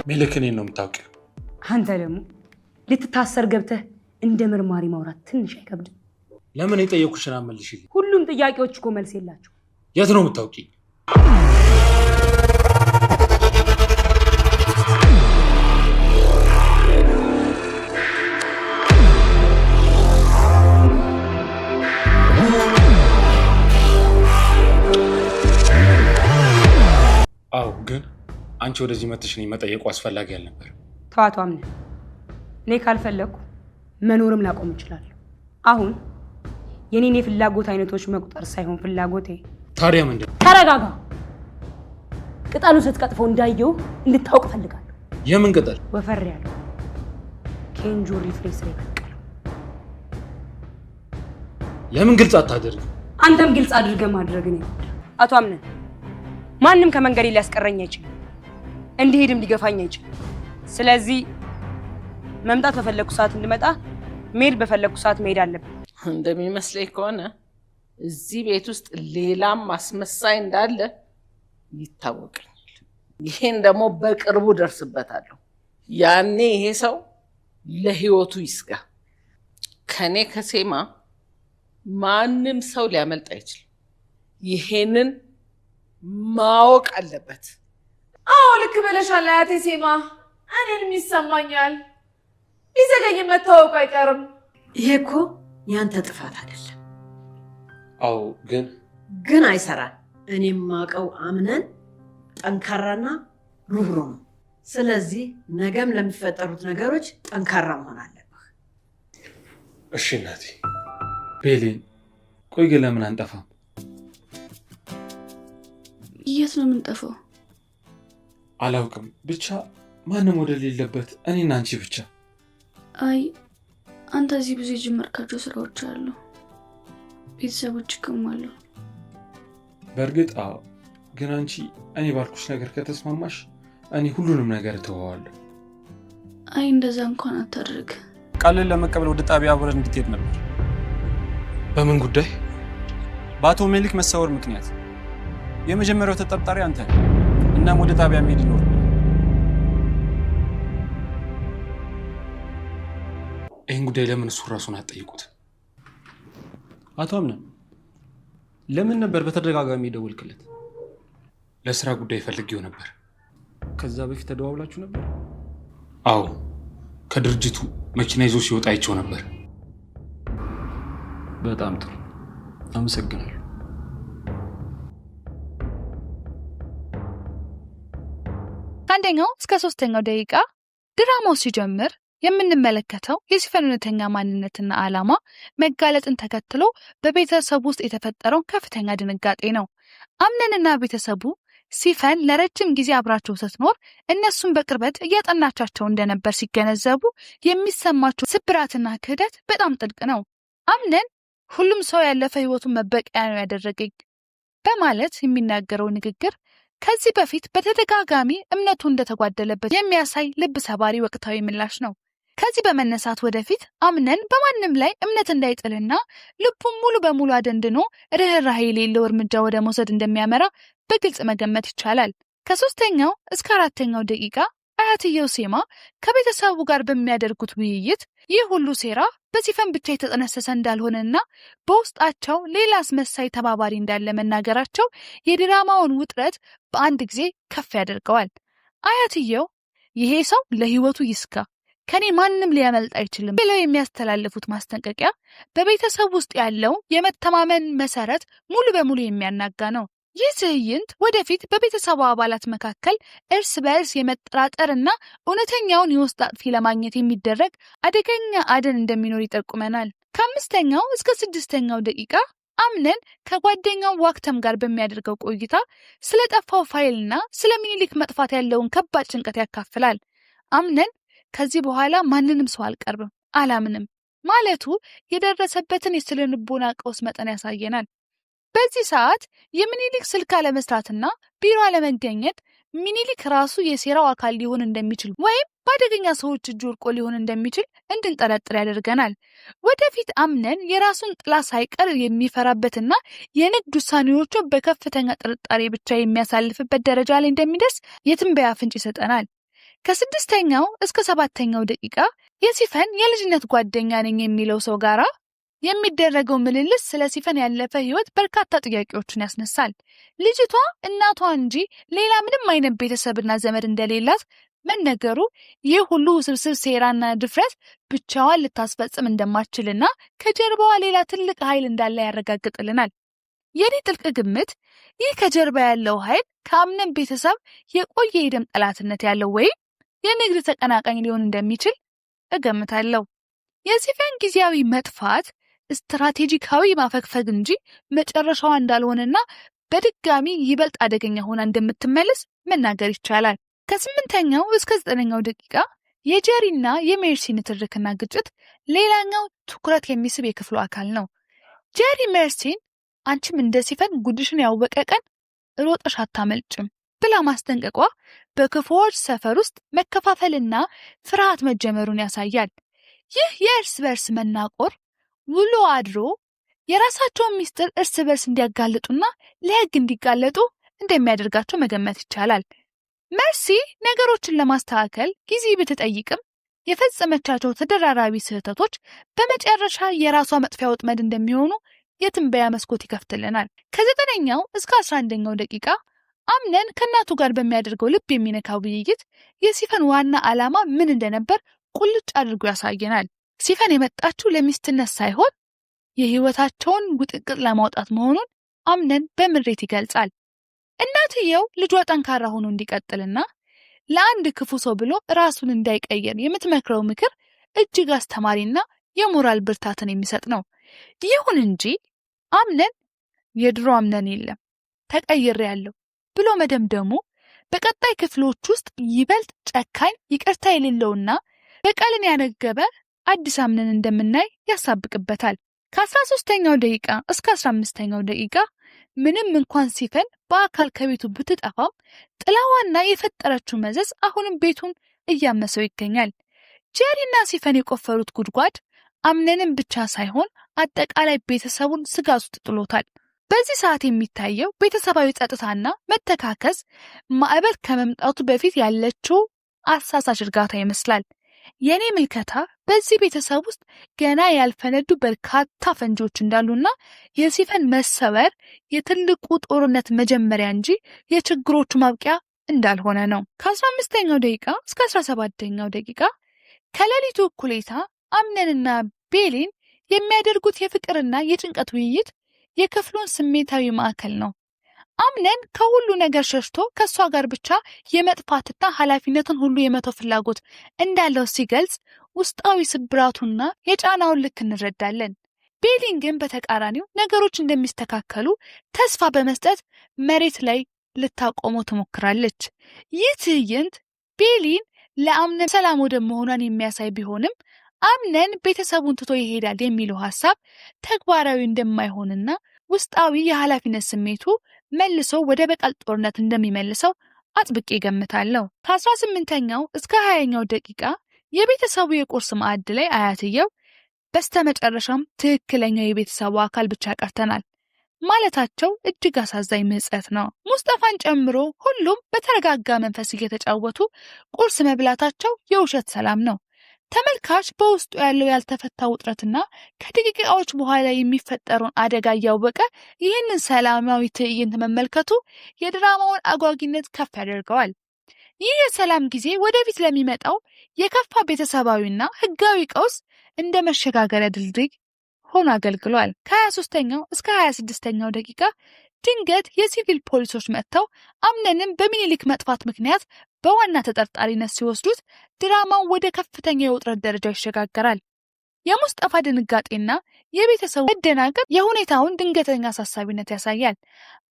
ሜልክ እኔን ነው የምታውቂው። አንተ ደግሞ ልትታሰር ገብተህ እንደ መርማሪ ማውራት ትንሽ አይከብድም? ለምን የጠየኩሽን አመልሽልኝ? ሁሉም ጥያቄዎች እኮ መልስ የላቸው። የት ነው የምታውቂኝ? አዎ፣ ግን አንቺ ወደዚህ መጥተሽ እኔን መጠየቁ አስፈላጊ አልነበር። ተዋቱ አምነን፣ እኔ ካልፈለኩ መኖርም ላቆም እችላለሁ። አሁን የኔን የፍላጎት አይነቶች መቁጠር ሳይሆን ፍላጎቴ። ታዲያ ምንድን? ተረጋጋ። ቅጠሉ ስትቀጥፈው እንዳየው እንድታውቅ ፈልጋለሁ። የምን ቅጠል? ወፈር ያለው ከእንጆሪ ፍሬ ስር የበቀለው። ለምን ግልጽ አታደርግ? አንተም ግልጽ አድርገህ ማድረግ ነው። አቶ አምነን፣ ማንም ከመንገዴ ሊያስቀረኝ አይችልም፣ እንዲሄድም ሊገፋኝ አይችልም። ስለዚህ መምጣት በፈለኩ ሰዓት እንድመጣ፣ መሄድ በፈለኩ ሰዓት መሄድ አለብን። እንደሚመስለኝ ከሆነ እዚህ ቤት ውስጥ ሌላም ማስመሳይ እንዳለ ይታወቀኛል። ይሄን ደግሞ በቅርቡ ደርስበታለሁ። ያኔ ይሄ ሰው ለህይወቱ ይስጋ። ከኔ ከሴማ ማንም ሰው ሊያመልጥ አይችልም። ይሄንን ማወቅ አለበት። አዎ ልክ ብለሻል አያቴ ሴማ። እኔንም ይሰማኛል። ቢዘገይ መታወቁ አይቀርም። ይሄ እኮ ያንተ ጥፋት አይደለም። አዎ፣ ግን አይሰራም። እኔም ማቀው አምነን ጠንካራና ሩህሩህ ነው። ስለዚህ ነገም ለሚፈጠሩት ነገሮች ጠንካራ መሆን አለብህ። እሺ እናቴ። ቤሌን፣ ቆይ ግን ለምን አንጠፋም? የት ነው የምንጠፋው? አላውቅም፣ ብቻ ማንም ወደ ሌለበት እኔና አንቺ ብቻ። አይ አንተ እዚህ ብዙ የጀመርካቸው ስራዎች አሉ፣ ቤተሰቦች ይከማሉ። በእርግጥ አዎ፣ ግን አንቺ እኔ ባልኩሽ ነገር ከተስማማሽ እኔ ሁሉንም ነገር እተወዋለሁ። አይ እንደዛ እንኳን አታድርግ። ቃልን ለመቀበል ወደ ጣቢያ አብረን እንድትሄድ ነበር። በምን ጉዳይ? በአቶ ሜልክ መሰወር ምክንያት። የመጀመሪያው ተጠርጣሪ አንተ ነህ። እናም ወደ ጣቢያ መሄድ ይኖር። ይህን ጉዳይ ለምን እሱ ራሱን አትጠይቁት? አቶ አምነን፣ ለምን ነበር በተደጋጋሚ ደወልክለት? ለስራ ጉዳይ ፈልጌው ነበር። ከዛ በፊት ተደዋውላችሁ ነበር? አዎ፣ ከድርጅቱ መኪና ይዞ ሲወጣ አይቼው ነበር። በጣም ጥሩ፣ አመሰግናለሁ። ከአንደኛው እስከ 3ኛው ደቂቃ ድራማው ሲጀምር የምንመለከተው የሲፈን እውነተኛ ማንነትና ዓላማ መጋለጥን ተከትሎ በቤተሰቡ ውስጥ የተፈጠረውን ከፍተኛ ድንጋጤ ነው። አምነንና ቤተሰቡ ሲፈን ለረጅም ጊዜ አብራቸው ስትኖር እነሱን በቅርበት እያጠናቻቸው እንደነበር ሲገነዘቡ የሚሰማቸው ስብራትና ክህደት በጣም ጥልቅ ነው። አምነን ሁሉም ሰው ያለፈ ህይወቱን መበቂያ ነው ያደረገኝ በማለት የሚናገረው ንግግር ከዚህ በፊት በተደጋጋሚ እምነቱ እንደተጓደለበት የሚያሳይ ልብ ሰባሪ ወቅታዊ ምላሽ ነው። ከዚህ በመነሳት ወደፊት አምነን በማንም ላይ እምነት እንዳይጥልና ልቡን ሙሉ በሙሉ አደንድኖ ርህራሄ የሌለው እርምጃ ወደ መውሰድ እንደሚያመራ በግልጽ መገመት ይቻላል። ከ3ኛው እስከ 4ኛው ደቂቃ አያትየው ሴማ ከቤተሰቡ ጋር በሚያደርጉት ውይይት ይህ ሁሉ ሴራ በሲፈን ብቻ የተጠነሰሰ እንዳልሆነና በውስጣቸው ሌላ አስመሳይ ተባባሪ እንዳለ መናገራቸው የድራማውን ውጥረት በአንድ ጊዜ ከፍ ያደርገዋል። አያትየው ይሄ ሰው ለህይወቱ ይስጋ፣ ከኔ ማንም ሊያመልጥ አይችልም ብለው የሚያስተላልፉት ማስጠንቀቂያ በቤተሰብ ውስጥ ያለው የመተማመን መሰረት ሙሉ በሙሉ የሚያናጋ ነው። ይህ ትዕይንት ወደፊት በቤተሰቡ አባላት መካከል እርስ በእርስ የመጠራጠርና እውነተኛውን የውስጥ አጥፊ ለማግኘት የሚደረግ አደገኛ አደን እንደሚኖር ይጠቁመናል። ከ5ኛው እስከ 6ኛው ደቂቃ አምነን ከጓደኛው ዋክተም ጋር በሚያደርገው ቆይታ ስለጠፋው ፋይልና ስለ ሚኒሊክ መጥፋት ያለውን ከባድ ጭንቀት ያካፍላል። አምነን ከዚህ በኋላ ማንንም ሰው አልቀርብም፣ አላምንም ማለቱ የደረሰበትን የስነ ልቦና ቀውስ መጠን ያሳየናል። በዚህ ሰዓት የሚኒሊክ ስልክ አለመስራትና ቢሮ አለመገኘት ሚኒሊክ ራሱ የሴራው አካል ሊሆን እንደሚችል ወይም በአደገኛ ሰዎች እጅ ወድቆ ሊሆን እንደሚችል እንድንጠረጥር ያደርገናል። ወደፊት አምነን የራሱን ጥላ ሳይቀር የሚፈራበትና የንግድ ውሳኔዎቹ በከፍተኛ ጥርጣሬ ብቻ የሚያሳልፍበት ደረጃ ላይ እንደሚደርስ የትንበያ ፍንጭ ይሰጠናል። ከ6ኛው እስከ 7ኛው ደቂቃ የሲፈን የልጅነት ጓደኛ ነኝ የሚለው ሰው ጋራ የሚደረገው ምልልስ ስለ ሲፈን ያለፈ ህይወት በርካታ ጥያቄዎችን ያስነሳል። ልጅቷ እናቷ እንጂ ሌላ ምንም አይነት ቤተሰብና ዘመድ እንደሌላት መነገሩ ይህ ሁሉ ውስብስብ ሴራና ድፍረት ብቻዋን ልታስፈጽም እንደማትችልና ከጀርባዋ ሌላ ትልቅ ኃይል እንዳለ ያረጋግጥልናል። የኔ ጥልቅ ግምት ይህ ከጀርባ ያለው ኃይል ከአምነን ቤተሰብ የቆየ የደም ጠላትነት ያለው ወይም የንግድ ተቀናቃኝ ሊሆን እንደሚችል እገምታለሁ። የሲፈን ጊዜያዊ መጥፋት ስትራቴጂካዊ ማፈግፈግ እንጂ መጨረሻዋ እንዳልሆነና በድጋሚ ይበልጥ አደገኛ ሆና እንደምትመለስ መናገር ይቻላል። ከ8ኛው እስከ 9ኛው ደቂቃ የጄሪና የሜርሲ ንትርክና ግጭት ሌላኛው ትኩረት የሚስብ የክፍሉ አካል ነው። ጄሪ ሜርሲን አንቺም እንደ ሲፈን ጉድሽን ያወቀ ቀን ሮጠሽ አታመልጭም ብላ ማስጠንቀቋ በክፉዎች ሰፈር ውስጥ መከፋፈልና ፍርሃት መጀመሩን ያሳያል። ይህ የእርስ በርስ መናቆር ውሎ አድሮ የራሳቸውን ሚስጥር እርስ በርስ እንዲያጋልጡና ለሕግ እንዲጋለጡ እንደሚያደርጋቸው መገመት ይቻላል። መርሲ ነገሮችን ለማስተካከል ጊዜ ብትጠይቅም የፈጸመቻቸው ተደራራቢ ስህተቶች በመጨረሻ የራሷ መጥፊያ ወጥመድ እንደሚሆኑ የትንበያ መስኮት ይከፍትልናል። ከ9ኛው እስከ 11ኛው ደቂቃ አምነን ከእናቱ ጋር በሚያደርገው ልብ የሚነካ ውይይት የሲፈን ዋና ዓላማ ምን እንደነበር ቁልጭ አድርጎ ያሳየናል። ሲፈን የመጣችው ለሚስትነት ሳይሆን የህይወታቸውን ውጥንቅጥ ለማውጣት መሆኑን አምነን በምሬት ይገልጻል። እናትየው ልጇ ጠንካራ ሆኖ እንዲቀጥልና ለአንድ ክፉ ሰው ብሎ ራሱን እንዳይቀየር የምትመክረው ምክር እጅግ አስተማሪና የሞራል ብርታትን የሚሰጥ ነው። ይሁን እንጂ አምነን የድሮ አምነን የለም ተቀይሬያለሁ ብሎ መደምደሙ በቀጣይ ክፍሎች ውስጥ ይበልጥ ጨካኝ፣ ይቅርታ የሌለውና በቀልን ያነገበ አዲስ አምነን እንደምናይ ያሳብቅበታል። ከ13ኛው ደቂቃ እስከ 15ኛው ደቂቃ ምንም እንኳን ሲፈን በአካል ከቤቱ ብትጠፋም ጥላዋና የፈጠረችው መዘዝ አሁንም ቤቱን እያመሰው ይገኛል። ጄሪና ሲፈን የቆፈሩት ጉድጓድ አምነንም ብቻ ሳይሆን አጠቃላይ ቤተሰቡን ስጋት ውስጥ ጥሎታል። በዚህ ሰዓት የሚታየው ቤተሰባዊ ጸጥታና መተካከዝ ማዕበል ከመምጣቱ በፊት ያለችው አሳሳች እርጋታ ይመስላል። የኔ ምልከታ በዚህ ቤተሰብ ውስጥ ገና ያልፈነዱ በርካታ ፈንጂዎች እንዳሉና የሲፈን መሰበር የትልቁ ጦርነት መጀመሪያ እንጂ የችግሮቹ ማብቂያ እንዳልሆነ ነው። ከ15ኛው ደቂቃ እስከ 17ኛው ደቂቃ ከሌሊቱ እኩሌታ አምነንና ቤሊን የሚያደርጉት የፍቅርና የጭንቀት ውይይት የክፍሉን ስሜታዊ ማዕከል ነው። አምነን ከሁሉ ነገር ሸሽቶ ከእሷ ጋር ብቻ የመጥፋትና ኃላፊነትን ሁሉ የመተው ፍላጎት እንዳለው ሲገልጽ ውስጣዊ ስብራቱና የጫናውን ልክ እንረዳለን። ቤሊን ግን በተቃራኒው ነገሮች እንደሚስተካከሉ ተስፋ በመስጠት መሬት ላይ ልታቆመው ትሞክራለች። ይህ ትዕይንት ቤሊን ለአምነን ሰላም ወደ መሆኗን የሚያሳይ ቢሆንም አምነን ቤተሰቡን ትቶ ይሄዳል የሚለው ሐሳብ ተግባራዊ እንደማይሆንና ውስጣዊ የኃላፊነት ስሜቱ መልሶ ወደ በቀል ጦርነት እንደሚመልሰው አጥብቄ ገምታለሁ። ከ18ኛው እስከ 20ኛው ደቂቃ የቤተሰቡ የቁርስ ማዕድ ላይ አያትየው በስተመጨረሻም ትክክለኛው የቤተሰቡ አካል ብቻ ቀርተናል ማለታቸው እጅግ አሳዛኝ ምጸት ነው። ሙስጠፋን ጨምሮ ሁሉም በተረጋጋ መንፈስ እየተጫወቱ ቁርስ መብላታቸው የውሸት ሰላም ነው። ተመልካች በውስጡ ያለው ያልተፈታ ውጥረትና ከደቂቃዎች በኋላ የሚፈጠረውን አደጋ እያወቀ ይህንን ሰላማዊ ትዕይንት መመልከቱ የድራማውን አጓጊነት ከፍ ያደርገዋል። ይህ የሰላም ጊዜ ወደፊት ለሚመጣው የከፋ ቤተሰባዊና ሕጋዊ ቀውስ እንደ መሸጋገሪያ ድልድይ ሆኖ አገልግሏል። ከ23ኛው እስከ 26ኛው ደቂቃ ድንገት የሲቪል ፖሊሶች መጥተው አምነንም በሚኒሊክ መጥፋት ምክንያት በዋና ተጠርጣሪነት ሲወስዱት ድራማው ወደ ከፍተኛ የውጥረት ደረጃ ይሸጋገራል። የሙስጠፋ ድንጋጤና የቤተሰቡ መደናገጥ የሁኔታውን ድንገተኛ አሳሳቢነት ያሳያል።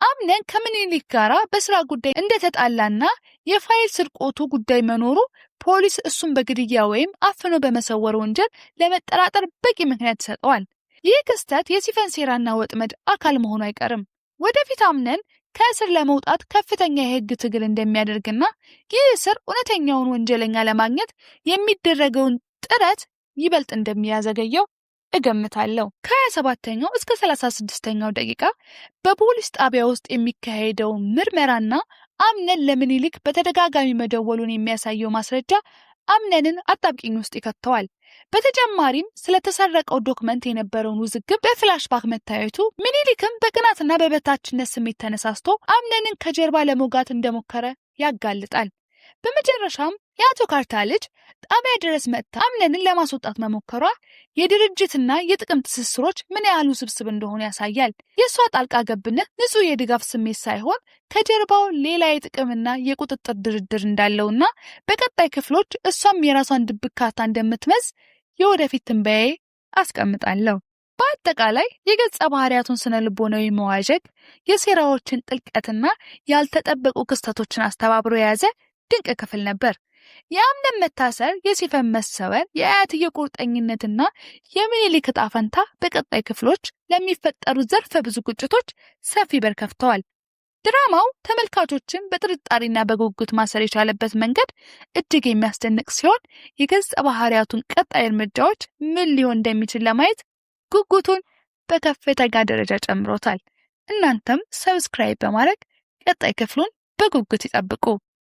አምነን ከምኒልክ ጋራ በስራ ጉዳይ እንደተጣላና የፋይል ስርቆቱ ጉዳይ መኖሩ ፖሊስ እሱን በግድያ ወይም አፍኖ በመሰወር ወንጀል ለመጠራጠር በቂ ምክንያት ይሰጠዋል። ይህ ክስተት የሲፈን ሴራና ወጥመድ አካል መሆኑ አይቀርም። ወደፊት አምነን ከእስር ለመውጣት ከፍተኛ የህግ ትግል እንደሚያደርግና ይህ እስር እውነተኛውን ወንጀለኛ ለማግኘት የሚደረገውን ጥረት ይበልጥ እንደሚያዘገየው እገምታለሁ። ከ27ኛው እስከ 36ኛው ደቂቃ በፖሊስ ጣቢያ ውስጥ የሚካሄደው ምርመራና አምነን ለምኒልክ በተደጋጋሚ መደወሉን የሚያሳየው ማስረጃ አምነንን አጣብቂኝ ውስጥ ይከተዋል። በተጨማሪም ስለተሰረቀው ዶክመንት የነበረውን ውዝግብ በፍላሽባክ መታየቱ ምኒልክም በቅናትና በበታችነት ስሜት ተነሳስቶ አምነንን ከጀርባ ለመውጋት እንደሞከረ ያጋልጣል። በመጨረሻም የአቶ ካርታ ልጅ ጣቢያ ድረስ መጥታ አምነንን ለማስወጣት መሞከሯ የድርጅትና የጥቅም ትስስሮች ምን ያህል ውስብስብ እንደሆኑ ያሳያል። የእሷ ጣልቃ ገብነት ንጹህ የድጋፍ ስሜት ሳይሆን ከጀርባው ሌላ የጥቅምና የቁጥጥር ድርድር እንዳለውና በቀጣይ ክፍሎች እሷም የራሷን ድብቅ ካርታ እንደምትመዝ የወደፊት ትንበያዬ አስቀምጣለሁ። በአጠቃላይ የገጸ ባህሪያቱን ስነ ልቦናዊ መዋዠቅ፣ የሴራዎችን ጥልቀትና ያልተጠበቁ ክስተቶችን አስተባብሮ የያዘ ድንቅ ክፍል ነበር። የአምነን መታሰር፣ የሲፈን መሰወር፣ የአያትየ ቁርጠኝነትና የምኒልክ ዕጣ ፈንታ በቀጣይ ክፍሎች ለሚፈጠሩ ዘርፈ ብዙ ግጭቶች ሰፊ በር ከፍተዋል። ድራማው ተመልካቾችን በጥርጣሬና በጉጉት ማሰር የቻለበት መንገድ እጅግ የሚያስደንቅ ሲሆን የገጸ ባህሪያቱን ቀጣይ እርምጃዎች ምን ሊሆን እንደሚችል ለማየት ጉጉቱን በከፍተኛ ደረጃ ጨምሮታል። እናንተም ሰብስክራይብ በማድረግ ቀጣይ ክፍሉን በጉጉት ይጠብቁ።